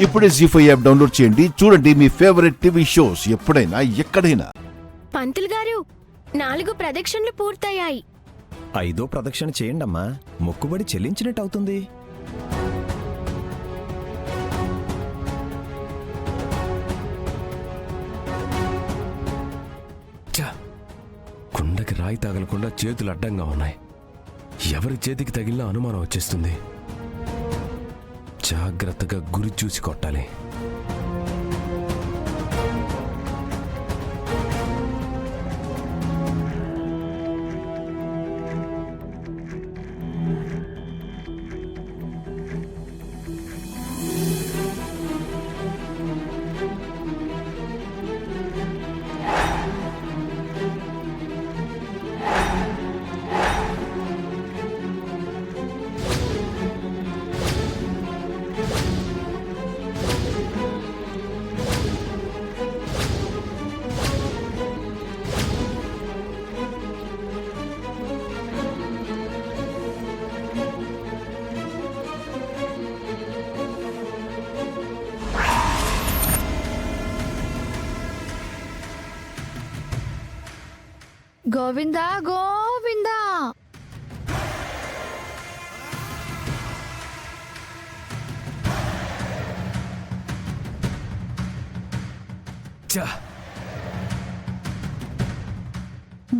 ఇప్పుడే జీ5 app download చేయండి. చూడండి మీ ఫేవరెట్ టీవీ షోస్ ఎప్పుడైనా ఎక్కడైనా. పంతులు గారు 4 ప్రదక్షిణలు పూర్తయ్యాయి. 5వ ప్రదక్షిణ చేయండమ్మా, మొక్కుబడి చెల్లించినట్టు అవుతుంది. కుండకి రాయి తగలకుండా చేతులు అడ్డంగా ఉన్నాయి. ఎవరి చేతికి తగిలినా అనుమానం వచ్చేస్తుంది. జాగ్రత్తగా గురి చూసి కొట్టాలి. గోవిందా గోవిందా.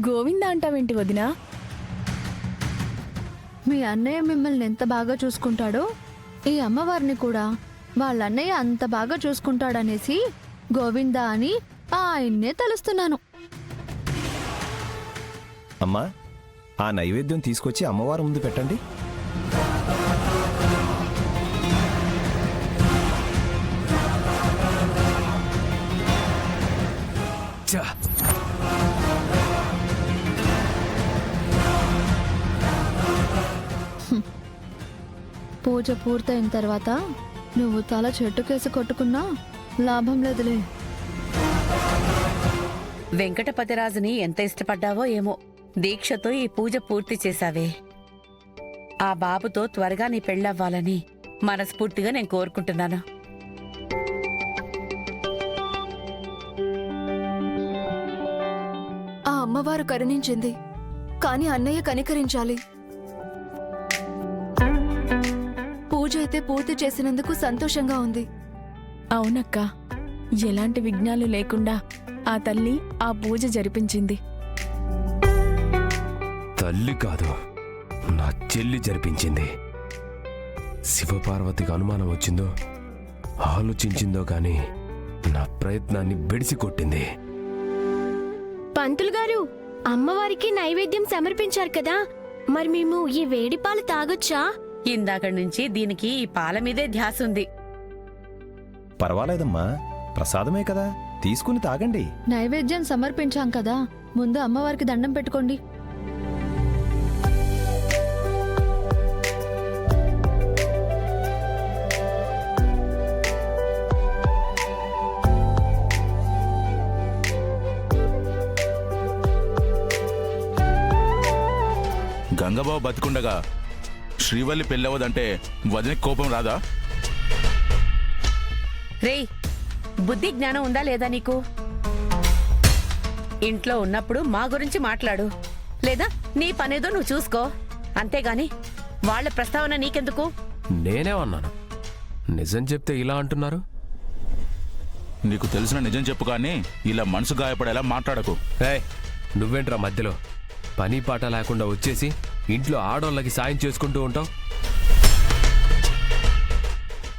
గోవిందా అంటావేంటి వదినా? మీ అన్నయ్య మిమ్మల్ని ఎంత బాగా చూసుకుంటాడో ఈ అమ్మవారిని కూడా వాళ్ళ అన్నయ్య అంత బాగా చూసుకుంటాడనేసి గోవిందా అని ఆయన్నే తలుస్తున్నాను. అమ్మా, ఆ నైవేద్యం తీసుకొచ్చి అమ్మవారి ముందు పెట్టండి. పూజ పూర్తయిన తర్వాత నువ్వు తల చెట్టుకేసి కొట్టుకున్నా లాభం లేదులే. వెంకటపతిరాజుని ఎంత ఇష్టపడ్డావో ఏమో, దీక్షతో ఈ పూజ పూర్తి చేశావే. ఆ బాబుతో త్వరగా నీ పెళ్ళవ్వాలని మనస్ఫూర్తిగా నేను కోరుకుంటున్నాను. ఆ అమ్మవారు కరుణించింది, కాని అన్నయ్య కనికరించాలి. పూజ అయితే పూర్తి చేసినందుకు సంతోషంగా ఉంది. అవునక్క, ఎలాంటి విఘ్నాలు లేకుండా ఆ తల్లి ఆ పూజ జరిపించింది. తల్లి కాదు, నా చెల్లి జరిపించింది. శివపార్వతికి అనుమానం వచ్చిందో ఆలోచించిందో గాని నా ప్రయత్నాన్ని బెడిసి కొట్టింది. పంతులు గారు, అమ్మవారికి నైవేద్యం సమర్పించారు కదా, మరి మేము ఈ వేడి పాలు తాగొచ్చా? ఇందాక నుంచి దీనికి ఈ పాల మీదే ధ్యాస ఉంది. పర్వాలేదమ్మా, ప్రసాదమే కదా, తీసుకుని తాగండి. నైవేద్యం సమర్పించాం కదా, ముందు అమ్మవారికి దండం పెట్టుకోండి. గంగబాబు బతికుండగా శ్రీవల్లి పెళ్ళవదంటే వదినకి కోపం రాదా? రేయ్, బుద్ధి జ్ఞానం ఉందా లేదా నీకు? ఇంట్లో ఉన్నప్పుడు మా గురించి మాట్లాడు, లేదా నీ పనేదో నువ్వు చూసుకో. అంతేగాని వాళ్ళ ప్రస్తావన నీకెందుకు? నేనేమన్నాను? నిజం చెప్తే ఇలా అంటున్నారు. నీకు తెలిసిన నిజం చెప్పు, కానీ ఇలా మనసు గాయపడేలా మాట్లాడకు. ఏయ్, నువ్వేంట్రా మధ్యలో? పని పాట లేకుండా వచ్చేసి ఇంట్లో ఆడోళ్ళకి సాయం చేసుకుంటూ ఉంటావు.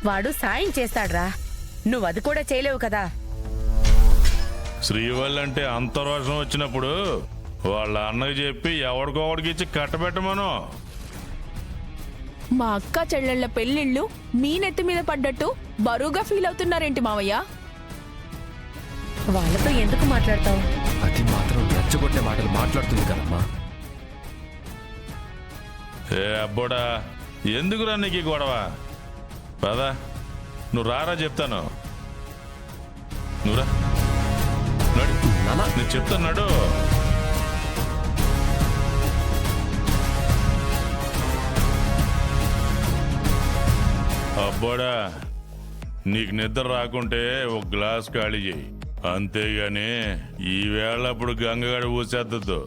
వాడు సాయం చేస్తాడ్రా, నువ్వు అది కూడా చేయలేవు కదా. శ్రీవల్లి అంత రోషం వచ్చినప్పుడు వాళ్ళ అన్నకి చెప్పి ఎవడికోవడికి ఇచ్చి కట్టబెట్టమను. మా అక్క చెల్లెళ్ల పెళ్లిళ్ళు మీ నెత్తి మీద పడ్డట్టు బరువుగా ఫీల్ అవుతున్నారేంటి మావయ్య? వాళ్ళతో ఎందుకు మాట్లాడతావు? అది మాత్రం రెచ్చగొట్టే మాటలు మాట్లాడుతుంది కదమ్మా. ఏ అబ్బోడా, ఎందుకురా నీకు ఈ గొడవ? పదా, నువ్వు రారా చెప్తాను. నువ్వురా, నేను చెప్తాన్నాడు. అబ్బోడా, నీకు నిద్ర రాకుంటే ఒక గ్లాస్ ఖాళీ చేయి, అంతేగాని ఈవేళ అప్పుడు గంగగాడి ఊసేద్దద్దు.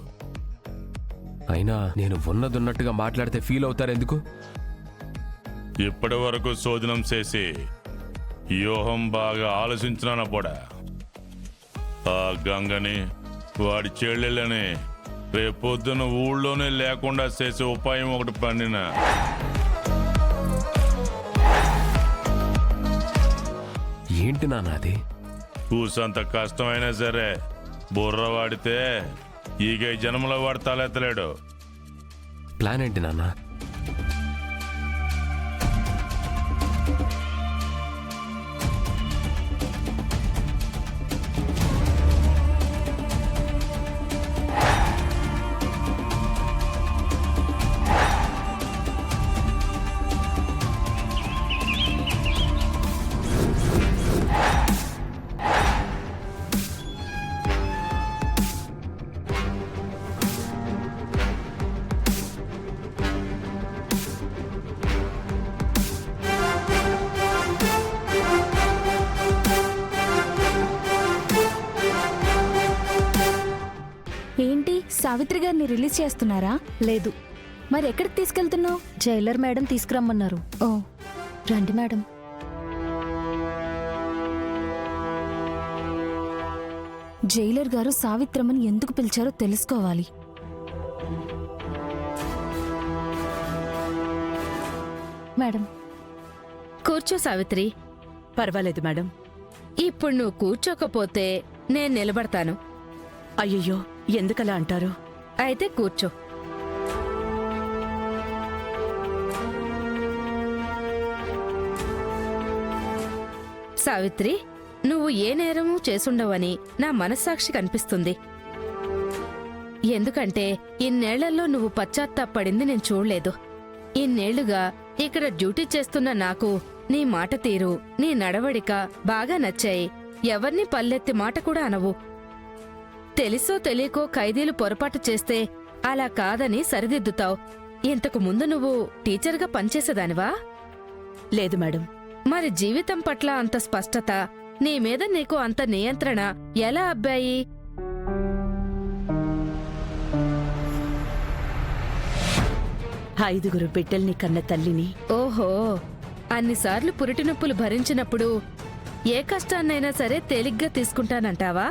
అయినా నేను ఉన్నదున్నట్టుగా మాట్లాడితే ఫీల్ అవుతారు ఎందుకు? ఇప్పటి వరకు శోధనం చేసి వ్యూహం బాగా ఆలోచించినాను కూడా. ఆ గంగని వాడి చెల్లెలని రేపొద్దున ఊళ్ళోనే లేకుండా చేసే ఉపాయం ఒకటి పండిన. ఏంటి నాన్న అది? కూసంత కష్టమైనా సరే బుర్ర వాడితే ఈగ ఈ జన్మలో వాడు తలెత్తలేడు. ప్లాన్ ఏంటి నాన్న? ఏంటి సావిత్రి గారిని రిలీజ్ చేస్తున్నారా? లేదు. మరి ఎక్కడికి తీసుకెళ్తున్నావు? Jailer madam తీసుకురమ్మన్నారు. ఓ, రండి మేడం. జైలర్ గారు సావిత్రమ్మని ఎందుకు పిలిచారో తెలుసుకోవాలి. మేడం కూర్చో సావిత్రి. పర్వాలేదు మేడం. ఇప్పుడు నువ్వు కూర్చోకపోతే నేను నిలబడతాను. అయ్యయ్యో, ఎందుకలా అంటారు? అయితే కూర్చో. సావిత్రి, నువ్వు ఏ నేరమూ చేసుండవని నా మనస్సాక్షి కనిపిస్తుంది. ఎందుకంటే ఇన్నేళ్లలో నువ్వు పశ్చాత్తాపడింది నేను చూడలేదు. ఇన్నేళ్లుగా ఇక్కడ డ్యూటీ చేస్తున్న నాకు నీ మాట తీరు, నీ నడవడిక బాగా నచ్చాయి. ఎవర్నీ పల్లెత్తి మాట కూడా అనవు. తెలిసో తెలియకో ఖైదీలు పొరపాటు చేస్తే అలా కాదని సరిదిద్దుతావు. ఇంతకు ముందు నువ్వు టీచర్గా పనిచేసేదానివా? లేదు మేడం. మరి జీవితం పట్ల అంత స్పష్టత, నీ మీద నీకు అంత నియంత్రణ ఎలా అబ్బాయి? ఐదుగురు బిడ్డల్ని కన్న తల్లిని. ఓహో, అన్నిసార్లు పురిటినొప్పులు భరించినప్పుడు ఏ కష్టాన్నైనా సరే తేలిగ్గా తీసుకుంటానంటావా?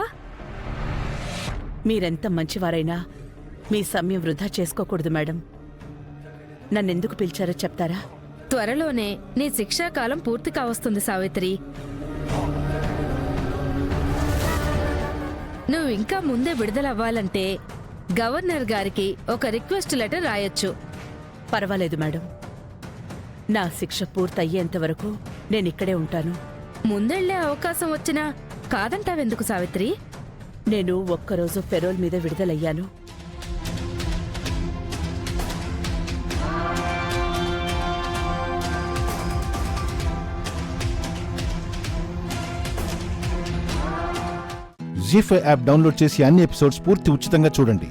మీరెంత మంచివారైనా మీ సమయం వృధా చేసుకోకూడదు మేడం. నన్నెందుకు పిలిచారో చెప్తారా? త్వరలోనే నీ శిక్షాకాలం పూర్తి కావస్తుంది సావిత్రి. నువ్వు ఇంకా ముందే విడుదలవ్వాలంటే గవర్నర్ గారికి ఒక రిక్వెస్ట్ లెటర్ రాయొచ్చు. పర్వాలేదు మేడం. నా శిక్ష పూర్తయ్యేంత వరకు నేనిక్కడే ఉంటాను. ముందెళ్లే అవకాశం వచ్చినా కాదంటావెందుకు సావిత్రి? నేను ఒక్కరోజు పెరోల్ మీద విడుదలయ్యాను. జీ5 యాప్ డౌన్లోడ్ చేసి అన్ని ఎపిసోడ్స్ పూర్తి ఉచితంగా చూడండి.